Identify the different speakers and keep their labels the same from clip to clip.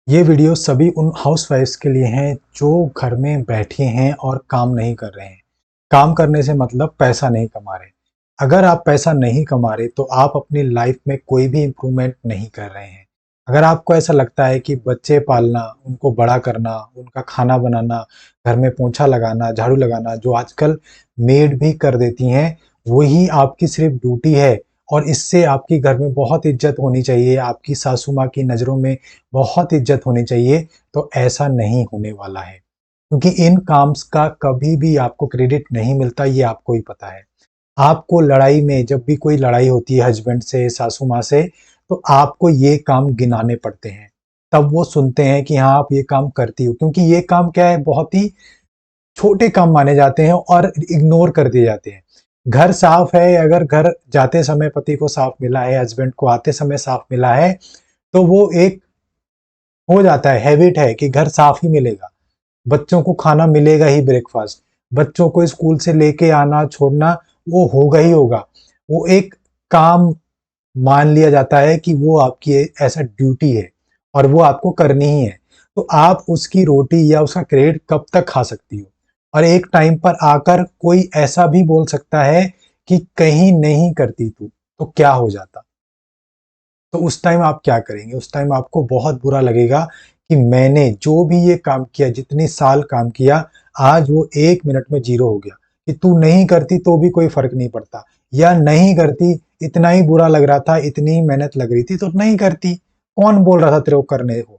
Speaker 1: ये वीडियो सभी उन हाउसवाइफ्स के लिए हैं जो घर में बैठी हैं और काम नहीं कर रहे हैं। काम करने से मतलब पैसा नहीं कमा रहे। अगर आप पैसा नहीं कमा रहे तो आप अपनी लाइफ में कोई भी इम्प्रूवमेंट नहीं कर रहे हैं। अगर आपको ऐसा लगता है कि बच्चे पालना, उनको बड़ा करना, उनका खाना बनाना, घर में पोंछा लगाना, झाड़ू लगाना जो आजकल मेड भी कर देती हैं, वही आपकी सिर्फ ड्यूटी है और इससे आपकी घर में बहुत इज्जत होनी चाहिए, आपकी सासू माँ की नज़रों में बहुत इज्जत होनी चाहिए, तो ऐसा नहीं होने वाला है। क्योंकि इन काम्स का कभी भी आपको क्रेडिट नहीं मिलता, ये आपको ही पता है। आपको लड़ाई में जब भी कोई लड़ाई होती है हस्बैंड से, सासू माँ से, तो आपको ये काम गिनाने पड़ते हैं। तब वो सुनते हैं कि हाँ, आप ये काम करती हो, क्योंकि ये काम क्या है, बहुत ही छोटे काम माने जाते हैं और इग्नोर कर दिए जाते हैं। घर साफ है, अगर घर जाते समय पति को साफ मिला है, हस्बैंड को आते समय साफ मिला है, तो वो एक हो जाता है, हैबिट है कि घर साफ ही मिलेगा। बच्चों को खाना मिलेगा ही, ब्रेकफास्ट, बच्चों को स्कूल से लेके आना छोड़ना वो होगा ही होगा। वो एक काम मान लिया जाता है कि वो आपकी ऐसा ड्यूटी है और वो आपको करनी ही है। तो आप उसकी रोटी या उसका क्रेडिट कब तक खा सकती हो? और एक टाइम पर आकर कोई ऐसा भी बोल सकता है कि कहीं नहीं करती तू, तो क्या हो जाता? तो उस टाइम आप क्या करेंगे? उस टाइम आपको बहुत बुरा लगेगा कि मैंने जो भी ये काम किया, जितने साल काम किया, आज वो 1 मिनट में ज़ीरो हो गया। कि तू नहीं करती तो भी कोई फ़र्क नहीं पड़ता, या नहीं करती इतना ही बुरा लग रहा था, इतनी ही मेहनत लग रही थी तो नहीं करती। कौन बोल रहा था तेरे को करने को?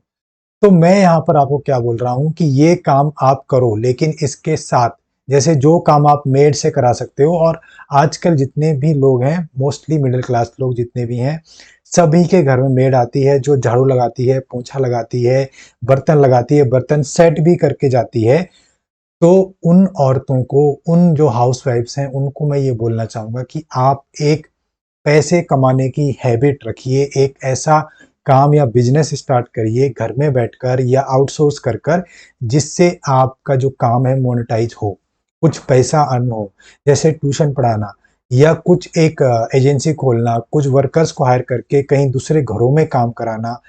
Speaker 1: तो मैं यहाँ पर आपको क्या बोल रहा हूँ कि ये काम आप करो, लेकिन इसके साथ जैसे जो काम आप मेड से करा सकते हो, और आजकल जितने भी लोग हैं, मोस्टली मिडिल क्लास लोग जितने भी हैं, सभी के घर में मेड आती है जो झाड़ू लगाती है, पोंछा लगाती है, बर्तन लगाती है, बर्तन सेट भी करके जाती है। तो उन औरतों को, उन जो हाउसवाइफ्स हैं, उनको मैं ये बोलना चाहूँगा कि आप एक पैसे कमाने की हैबिट रखिए, एक ऐसा काम या बिज़नेस स्टार्ट करिए घर में बैठकर या आउटसोर्स कर कर, जिससे आपका जो काम है मोनेटाइज़ हो, कुछ पैसा अर्न हो। जैसे ट्यूशन पढ़ाना या कुछ एक एजेंसी खोलना, कुछ वर्कर्स को हायर करके कहीं दूसरे घरों में काम कराना।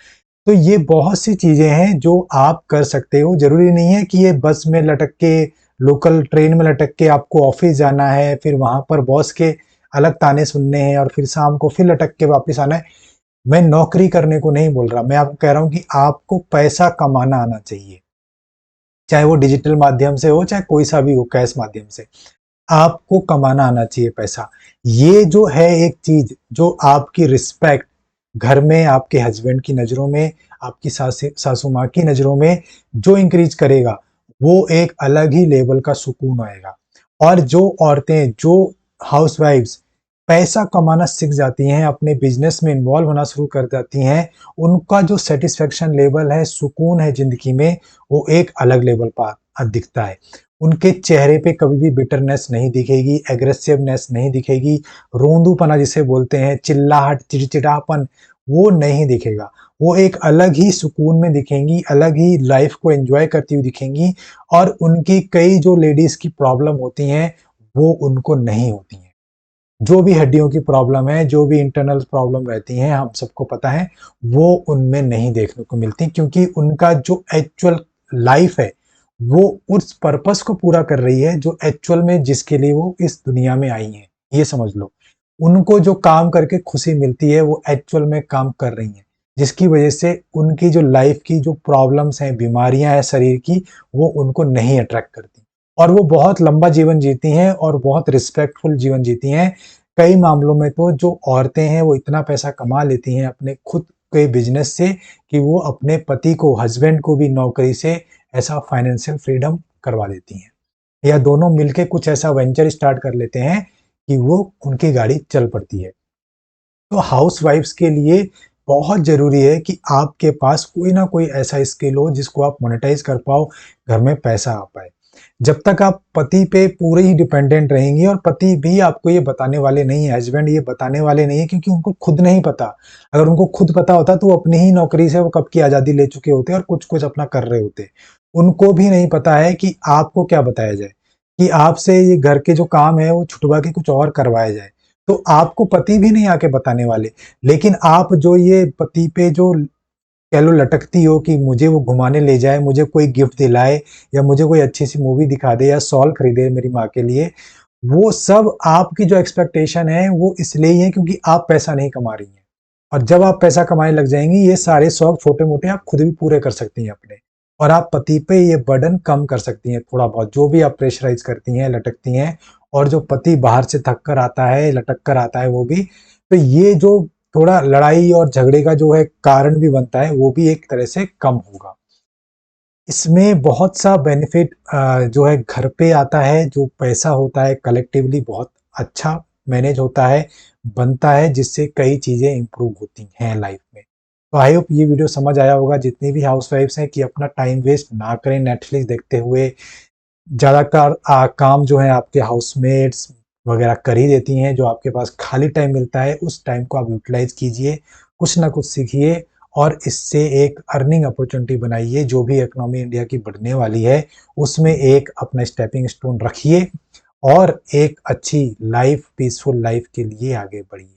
Speaker 1: तो ये बहुत सी चीज़ें हैं जो आप कर सकते हो। ज़रूरी नहीं है कि ये बस में लटक के, लोकल ट्रेन में लटक के आपको ऑफ़िस जाना है, फिर वहाँ पर बॉस के अलग ताने सुनने हैं और फिर शाम को फिर लटक के वापस आना है। मैं नौकरी करने को नहीं बोल रहा, मैं आपको कह रहा हूँ कि आपको पैसा कमाना आना चाहिए। चाहे वो डिजिटल माध्यम से हो, चाहे कोई सा भी हो, कैश माध्यम से। आपको कमाना आना चाहिए पैसा। ये जो है एक चीज़ जो आपकी रिस्पेक्ट घर में आपके हस्बैंड की नज़रों में, आपकी सासू माँ की नज़रों में जो इंक्रीज़ करेगा, वो एक अलग ही लेवल का सुकून आएगा। और जो औरतें, जो हाउसवाइफ्स पैसा कमाना सीख जाती हैं, अपने बिज़नेस में इन्वॉल्व होना शुरू कर देती हैं, उनका जो सैटिस्फैक्शन लेवल है, सुकून है ज़िंदगी में, वो एक अलग लेवल पर दिखता है। उनके चेहरे पे कभी भी बिटरनेस नहीं दिखेगी, एग्रेसिवनेस नहीं दिखेगी, रोंदूपना जिसे बोलते हैं, चिल्लाहट, चिड़चिड़ापन, वो नहीं दिखेगा। वो एक अलग ही सुकून में दिखेंगी, अलग ही लाइफ़ को एन्जॉय करती हुई दिखेंगी, और उनकी कई जो लेडीज़ की प्रॉब्लम होती हैं, वो उनको नहीं होती हैं। जो भी हड्डियों की प्रॉब्लम है, जो भी इंटरनल प्रॉब्लम रहती हैं, हम सबको पता है, वो उनमें नहीं देखने को मिलती, क्योंकि उनका जो एक्चुअल लाइफ़ है, वो उस पर्पस को पूरा कर रही है जो एक्चुअल में जिसके लिए वो इस दुनिया में आई हैं, ये समझ लो। उनको जो काम करके खुशी मिलती है, वो एक्चुअल में काम कर रही हैं, जिसकी वजह से उनकी जो लाइफ़ की जो प्रॉब्लम्स हैं, बीमारियाँ हैं शरीर की, वो उनको नहीं अट्रैक्ट करती, और वो बहुत लंबा जीवन जीती हैं और बहुत रिस्पेक्टफुल जीवन जीती हैं। कई मामलों में तो जो औरतें हैं वो इतना पैसा कमा लेती हैं अपने खुद के बिज़नेस से कि वो अपने पति को, हस्बैंड को भी नौकरी से ऐसा फाइनेंशियल फ्रीडम करवा देती हैं, या दोनों मिलके कुछ ऐसा वेंचर स्टार्ट कर लेते हैं कि वो उनकी गाड़ी चल पड़ती है। तो हाउसवाइफ्स के लिए बहुत ज़रूरी है कि आपके पास कोई ना कोई ऐसा स्किल हो जिसको आप मोनेटाइज़ कर पाओ, घर में पैसा आ पाए। जब तक आप पति पे पूरे ही डिपेंडेंट रहेंगी, और पति भी आपको ये बताने वाले नहीं है, हस्बैंड ये बताने वाले नहीं है, क्योंकि उनको खुद नहीं पता। अगर उनको खुद पता होता तो वो अपनी ही नौकरी से वो कब की आज़ादी ले चुके होते और कुछ-कुछ अपना कर रहे होते। उनको भी नहीं पता है कि आपको क्या बताया जाए, कि आपसे ये घर के जो काम है वो छुटवा के कुछ और करवाया जाए। तो आपको पति भी नहीं आके बताने वाले, लेकिन आप जो ये पति पे जो कह लो लटकती हो कि मुझे वो घुमाने ले जाए, मुझे कोई गिफ्ट दिलाए या मुझे कोई अच्छी सी मूवी दिखा दे या शॉल खरीदे मेरी माँ के लिए, वो सब आपकी जो एक्सपेक्टेशन है वो इसलिए ही है क्योंकि आप पैसा नहीं कमा रही हैं। और जब आप पैसा कमाने लग जाएंगी, ये सारे शौक छोटे मोटे आप खुद भी पूरे कर सकती हैं अपने, और आप पति पे ये बर्डन कम कर सकती हैं थोड़ा बहुत, जो भी आप प्रेशराइज करती हैं, लटकती हैं। और जो पति बाहर से थक कर आता है, लटक कर आता है वो भी, तो ये जो थोड़ा लड़ाई और झगड़े का जो है कारण भी बनता है, वो भी एक तरह से कम होगा। इसमें बहुत सा बेनिफिट जो है घर पे आता है, जो पैसा होता है कलेक्टिवली बहुत अच्छा मैनेज होता है, बनता है, जिससे कई चीज़ें इम्प्रूव होती हैं लाइफ में। तो आई होप ये वीडियो समझ आया होगा जितनी भी हाउसवाइफ्स हैं, कि अपना टाइम वेस्ट ना करें नेटफ्लिक्स देखते हुए। ज़्यादातर काम जो है आपके हाउसमेट्स वगैरह कर ही देती हैं, जो आपके पास खाली टाइम मिलता है उस टाइम को आप यूटिलाइज़ कीजिए, कुछ ना कुछ सीखिए और इससे एक अर्निंग अपॉर्चुनिटी बनाइए। जो भी इकोनॉमी इंडिया की बढ़ने वाली है, उसमें एक अपना स्टेपिंग स्टोन रखिए और एक अच्छी लाइफ, पीसफुल लाइफ के लिए आगे बढ़िए।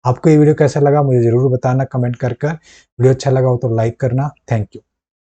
Speaker 1: आपको ये वीडियो कैसा लगा मुझे ज़रूर बताना कमेंट कर कर। वीडियो अच्छा लगा हो तो लाइक करना। Thank you.